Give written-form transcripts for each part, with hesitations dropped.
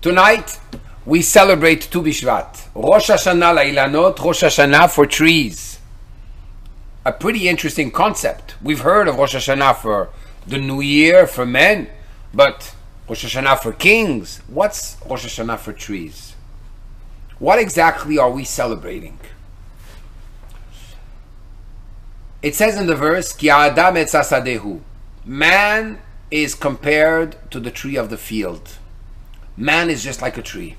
Tonight, we celebrate Tu B'Shvat, Rosh Hashanah La'ilanot, Rosh Hashanah for trees. A pretty interesting concept. We've heard of Rosh Hashanah for the New Year, for men, but Rosh Hashanah for kings. What's Rosh Hashanah for trees? What exactly are we celebrating? It says in the verse, Ki ha'adam etz hasadehu. Man is compared to the tree of the field. Man is just like a tree.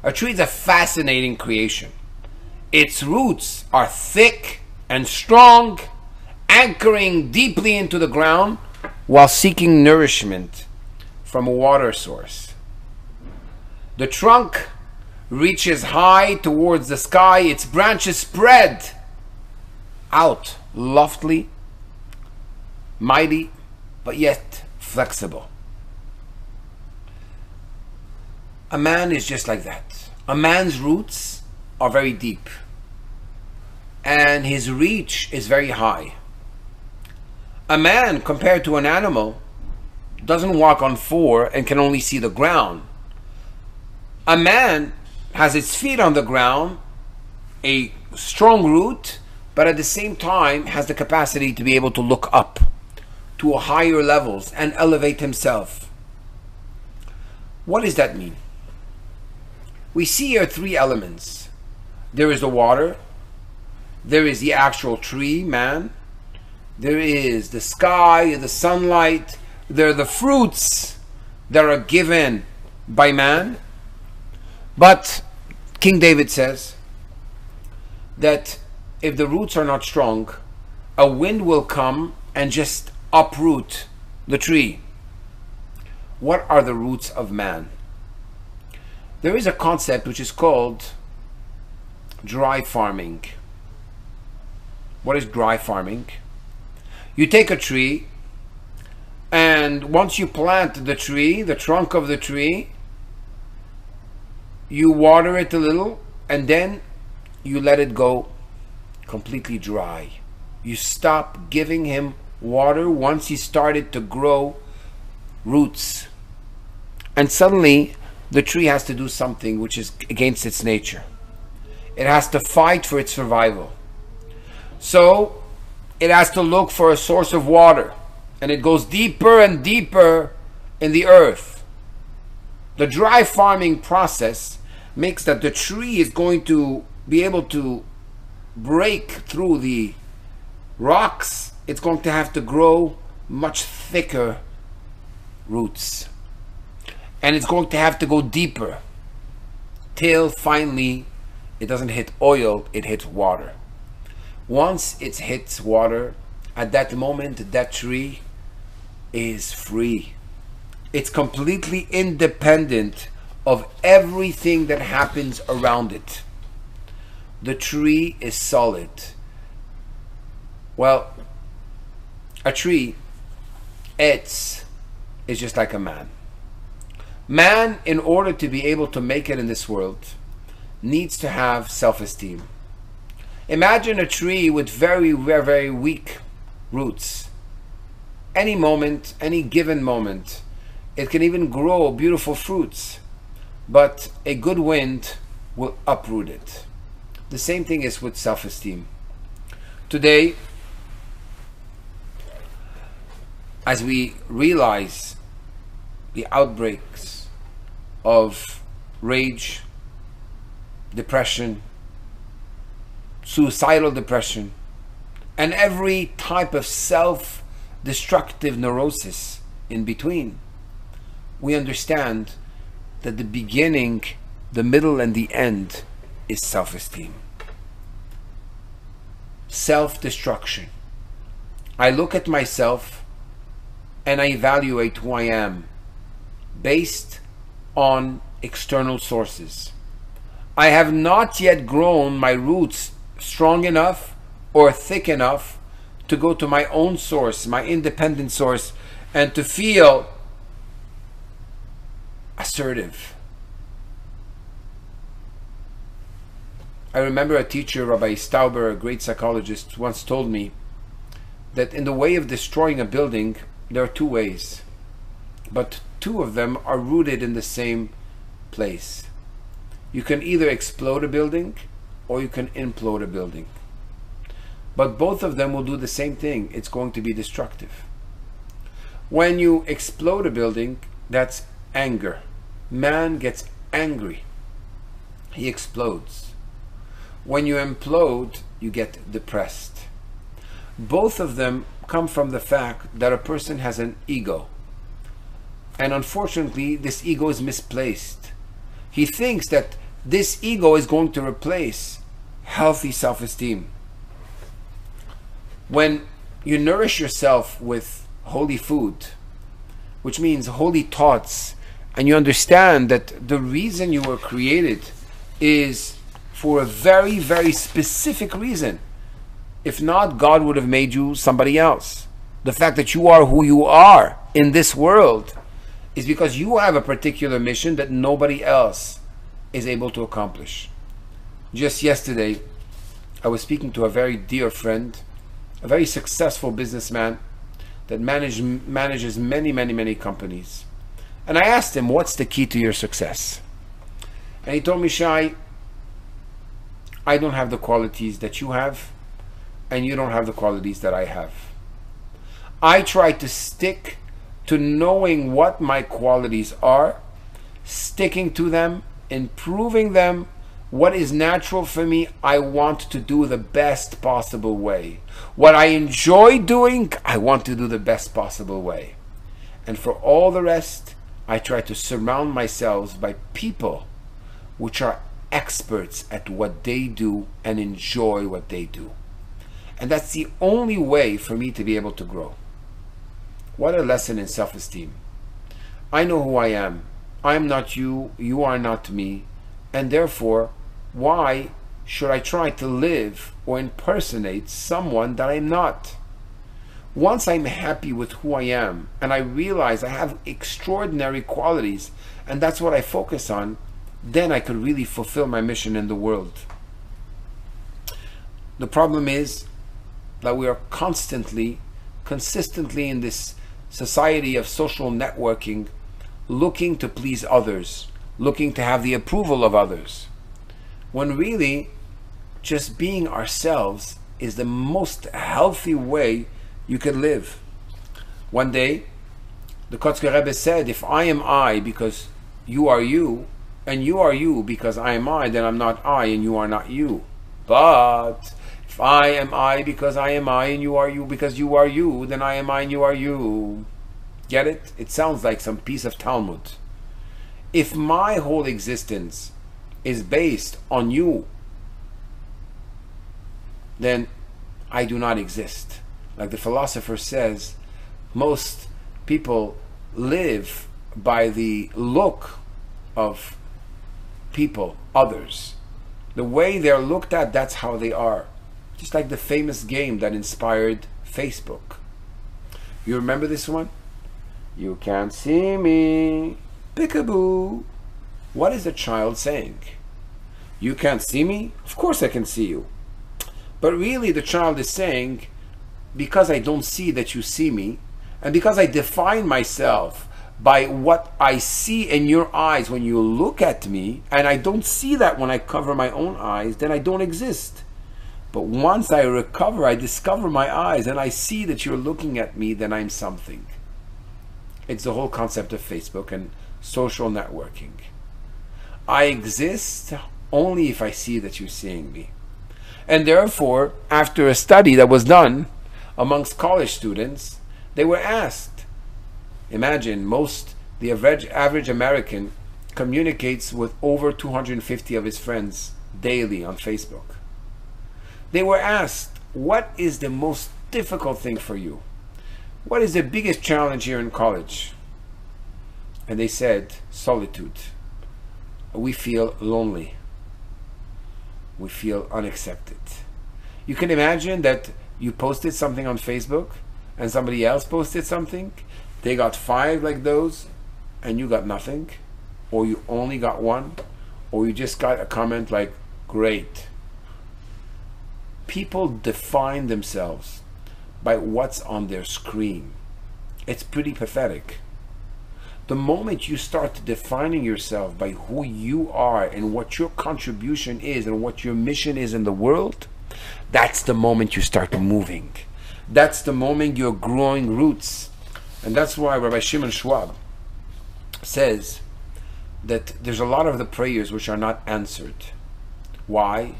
A tree is a fascinating creation. Its roots are thick and strong, anchoring deeply into the ground while seeking nourishment from a water source. The trunk reaches high towards the sky. Its branches spread out loftily, mighty, but yet flexible. A man is just like that. A man's roots are very deep and his reach is very high. A man, compared to an animal, doesn't walk on four and can only see the ground. A man has its feet on the ground, a strong root, but at the same time has the capacity to be able to look up to higher levels and elevate himself. What does that mean? We see here three elements. There is the water, there is the actual tree, man, there is the sky, the sunlight, there are the fruits that are given by man. But King David says that if the roots are not strong, a wind will come and just uproot the tree. What are the roots of man? There is a concept which is called dry farming. What is dry farming? You take a tree, and once you plant the tree, the trunk of the tree, you water it a little, and then you let it go completely dry. You stop giving him water once he started to grow roots. And suddenly, the tree has to do something which is against its nature. It has to fight for its survival. So, it has to look for a source of water. And it goes deeper and deeper in the earth. The dry farming process makes that the tree is going to be able to break through the rocks. It's going to have to grow much thicker roots. And it's going to have to go deeper till finally it doesn't hit oil, it hits water. Once it hits water, at that moment that tree is free. It's completely independent of everything that happens around it. The tree is solid. Well, a tree, is just like a man. Man, in order to be able to make it in this world, needs to have self-esteem. Imagine a tree with very, very, very weak roots. Any moment, any given moment, it can even grow beautiful fruits, but a good wind will uproot it. The same thing is with self-esteem. Today, as we realize the outbreaks of rage, depression, suicidal depression, and every type of self-destructive neurosis in between, we understand that the beginning, the middle, and the end is self-esteem. Self-destruction. I look at myself and I evaluate who I am based on external sources. I have not yet grown my roots strong enough or thick enough to go to my own source, my independent source, and to feel assertive. I remember a teacher, Rabbi Stauber, a great psychologist, once told me that in the way of destroying a building, there are two ways, but two of them are rooted in the same place. You can either explode a building or you can implode a building. But both of them will do the same thing. It's going to be destructive. When you explode a building, that's anger. Man gets angry. He explodes. When you implode, you get depressed. Both of them come from the fact that a person has an ego. And unfortunately, this ego is misplaced. He thinks that this ego is going to replace healthy self-esteem. When you nourish yourself with holy food, which means holy thoughts, and you understand that the reason you were created is for a very, very specific reason. If not, God would have made you somebody else. The fact that you are who you are in this world is because you have a particular mission that nobody else is able to accomplish. Just yesterday, I was speaking to a very dear friend, a very successful businessman that manages many companies. And I asked him, what's the key to your success? And he told me, Shai, I don't have the qualities that you have, and you don't have the qualities that I have. I try to stick to knowing what my qualities are, sticking to them, improving them. What is natural for me, I want to do the best possible way. What I enjoy doing, I want to do the best possible way. And for all the rest, I try to surround myself by people which are experts at what they do and enjoy what they do. And that's the only way for me to be able to grow. What a lesson in self-esteem. I know who I am. I am not you, you are not me, and therefore, why should I try to live or impersonate someone that I'm not? Once I'm happy with who I am, and I realize I have extraordinary qualities, and that's what I focus on, then I could really fulfill my mission in the world. The problem is that we are consistently in this society of social networking, looking to please others, looking to have the approval of others, when really just being ourselves is the most healthy way you can live. One day, the Kotzker Rebbe said, if I am I because you are you, and you are you because I am I, then I'm not I and you are not you. But if I am I because I am I and you are you because you are you, then I am I and you are you. Get it? It sounds like some piece of Talmud. If my whole existence is based on you, then I do not exist. Like the philosopher says, most people live by the look of people, others. The way they're looked at, that's how they are. Just like the famous game that inspired Facebook. You remember this one? You can't see me, peekaboo. What is the child saying? You can't see me? Of course I can see you. But really the child is saying, because I don't see that you see me, and because I define myself by what I see in your eyes when you look at me, and I don't see that when I cover my own eyes, then I don't exist. But once I recover, I discover my eyes, and I see that you're looking at me, then I'm something. It's the whole concept of Facebook and social networking. I exist only if I see that you're seeing me. And therefore, after a study that was done amongst college students, they were asked, imagine the average American communicates with over 250 of his friends daily on Facebook. They were asked, what is the most difficult thing for you? What is the biggest challenge here in college? And they said, solitude. We feel lonely. We feel unaccepted. You can imagine that you posted something on Facebook and somebody else posted something. They got 5 like those and you got nothing, or you only got 1, or you just got a comment like, great. People define themselves by what's on their screen. It's pretty pathetic. The moment you start defining yourself by who you are and what your contribution is and what your mission is in the world, that's the moment you start moving. That's the moment you're growing roots. And that's why Rabbi Shimon Schwab says that there's a lot of the prayers which are not answered. Why?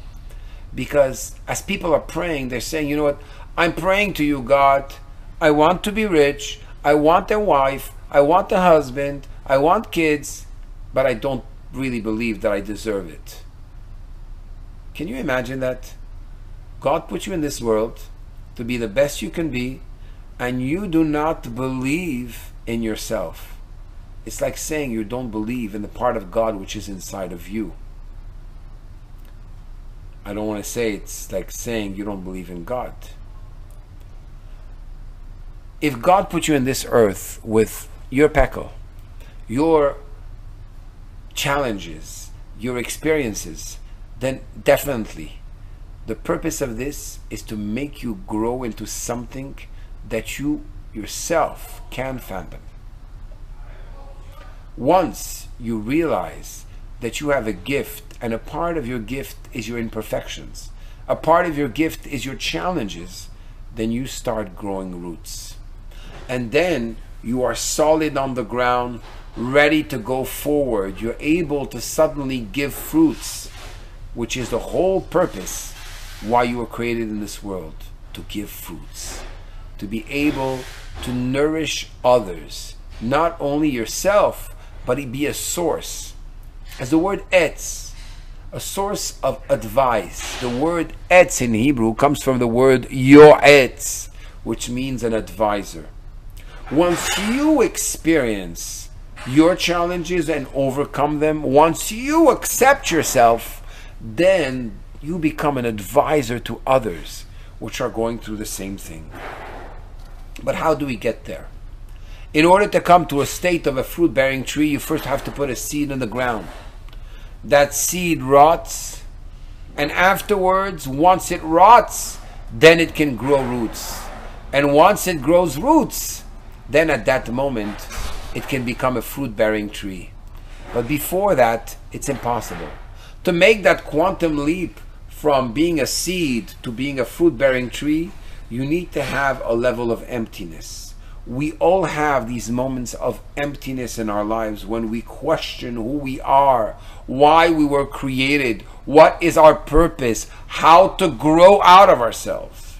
Because as people are praying, they're saying, you know what, I'm praying to you, God. I want to be rich. I want a wife. I want a husband. I want kids. But I don't really believe that I deserve it. Can you imagine that? God put you in this world to be the best you can be, and you do not believe in yourself. It's like saying you don't believe in the part of God which is inside of you. I don't want to say it's like saying you don't believe in God. If God put you in this earth with your pekel, your challenges, your experiences, then definitely the purpose of this is to make you grow into something that you yourself can fathom. Once you realize that you have a gift, and a part of your gift is your imperfections, a part of your gift is your challenges, then you start growing roots. And then you are solid on the ground, ready to go forward. You're able to suddenly give fruits, which is the whole purpose why you were created in this world, to give fruits, to be able to nourish others, not only yourself, but be a source. As the word etz, a source of advice. The word etz in Hebrew comes from the word yoetz, which means an advisor. Once you experience your challenges and overcome them, once you accept yourself, then you become an advisor to others which are going through the same thing. But how do we get there? In order to come to a state of a fruit-bearing tree, you first have to put a seed in the ground. That seed rots, and afterwards, once it rots, then it can grow roots. And once it grows roots, then at that moment, it can become a fruit-bearing tree. But before that, it's impossible. To make that quantum leap from being a seed to being a fruit-bearing tree, you need to have a level of emptiness. We all have these moments of emptiness in our lives when we question who we are, why we were created, what is our purpose, how to grow out of ourselves.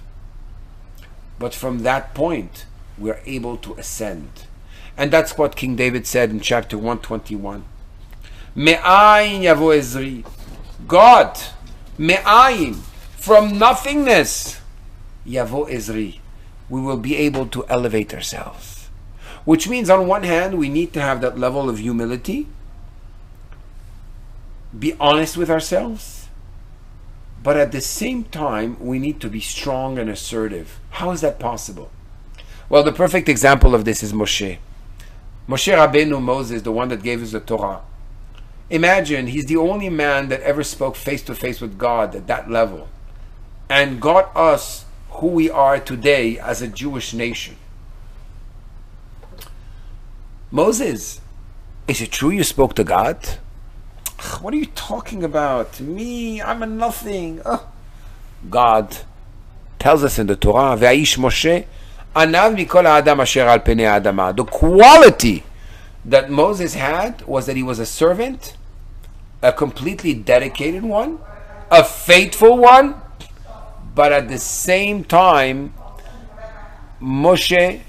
But from that point, we're able to ascend. And that's what King David said in chapter 121. Me'ayin yavo ezri. God, me'ayin, from nothingness, yavo ezri. We will be able to elevate ourselves. Which means on one hand, we need to have that level of humility, be honest with ourselves, but at the same time, we need to be strong and assertive. How is that possible? Well, the perfect example of this is Moshe. Moshe Rabbeinu, Moses, the one that gave us the Torah. Imagine, he's the only man that ever spoke face to face with God at that level and got us who we are today as a Jewish nation. Moses, is it true you spoke to God? What are you talking about? Me, I'm a nothing. God tells us in the Torah, Ve'aish Moshe, Anav mikol ha'adam asher al penei ha'adama. The quality that Moses had was that he was a servant, a completely dedicated one, a faithful one, but at the same time, Moshe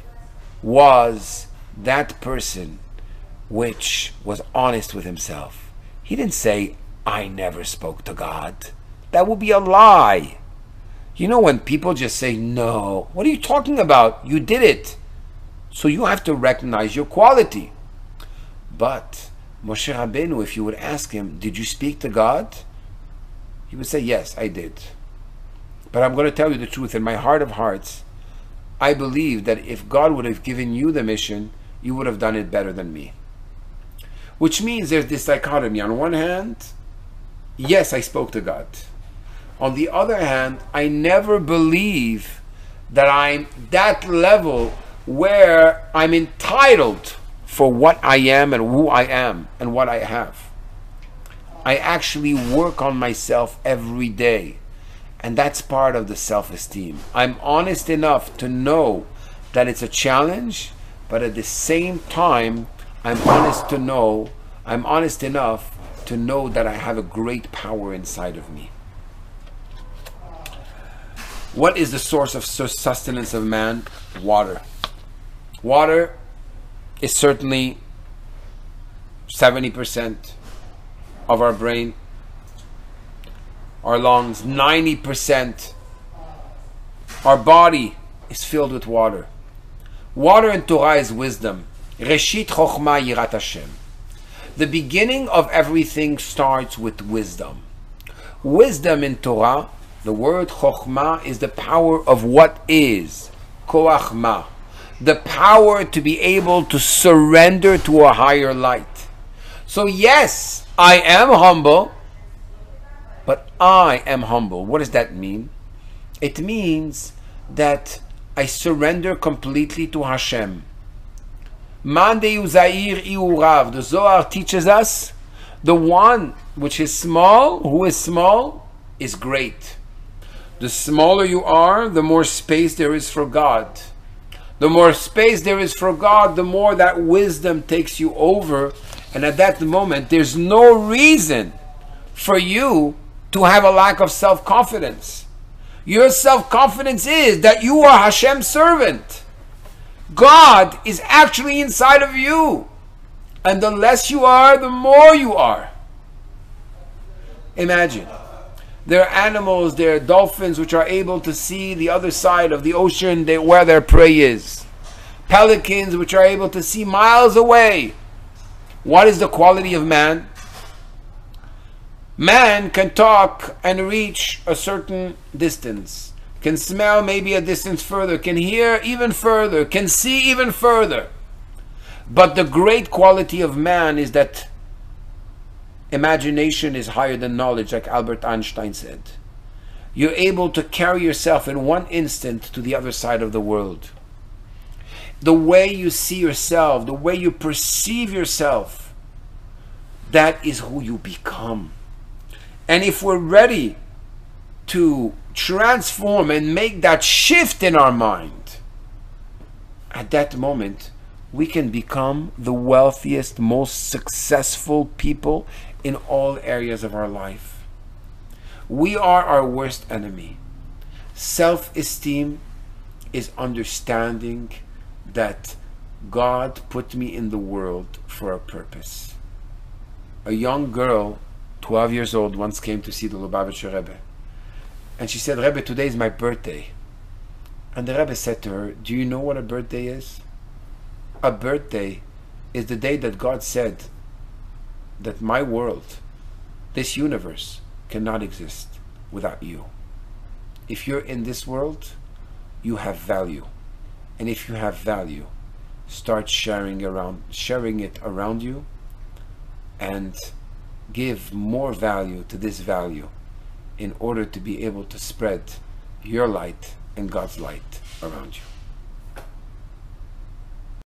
was that person which was honest with himself. He didn't say, I never spoke to God. That would be a lie. You know when people just say, no, what are you talking about? You did it. So you have to recognize your quality. But Moshe Rabbeinu, if you would ask him, did you speak to God? He would say, yes, I did. But I'm going to tell you the truth. In my heart of hearts, I believe that if God would have given you the mission, you would have done it better than me. Which means there's this dichotomy. On one hand, yes, I spoke to God. On the other hand, I never believe that I'm that level where I'm entitled for what I am and who I am and what I have. I actually work on myself every day. And that's part of the self-esteem. I'm honest enough to know that it's a challenge, but at the same time, I'm honest enough to know that I have a great power inside of me. What is the source of sustenance of man? Water. Water is certainly 70% of our brain, our lungs, 90%. Our body is filled with water. Water in Torah is wisdom. Reshit chokhmah yirat Hashem. The beginning of everything starts with wisdom. Wisdom in Torah, the word chokhmah, is the power of what is. Koach ma. The power to be able to surrender to a higher light. So yes, I am humble, but I am humble. What does that mean? It means that I surrender completely to Hashem. Man de'u za'ir i'u rav. The Zohar teaches us the one which is small, who is small, is great. The smaller you are, the more space there is for God. The more space there is for God, the more that wisdom takes you over. And at that moment, there's no reason for you to have a lack of self-confidence. Your self-confidence is that you are Hashem's servant. God is actually inside of you. And the less you are, the more you are. Imagine. There are animals, there are dolphins which are able to see the other side of the ocean where their prey is. Pelicans which are able to see miles away. What is the quality of man? Man can talk and reach a certain distance, can smell maybe a distance further, can hear even further, can see even further. But the great quality of man is that imagination is higher than knowledge, like Albert Einstein said. You're able to carry yourself in one instant to the other side of the world. The way you see yourself, the way you perceive yourself, that is who you become. And if we're ready to transform and make that shift in our mind, at that moment, we can become the wealthiest, most successful people in all areas of our life. We are our worst enemy. Self-esteem is understanding that God put me in the world for a purpose. A young girl, 12 years old, once came to see the Lubavitcher Rebbe. And she said, Rebbe, today is my birthday. And the Rebbe said to her, do you know what a birthday is? A birthday is the day that God said that my world, this universe, cannot exist without you. If you're in this world, you have value. And if you have value, start sharing it around you and give more value to this value in order to be able to spread your light and God's light around you.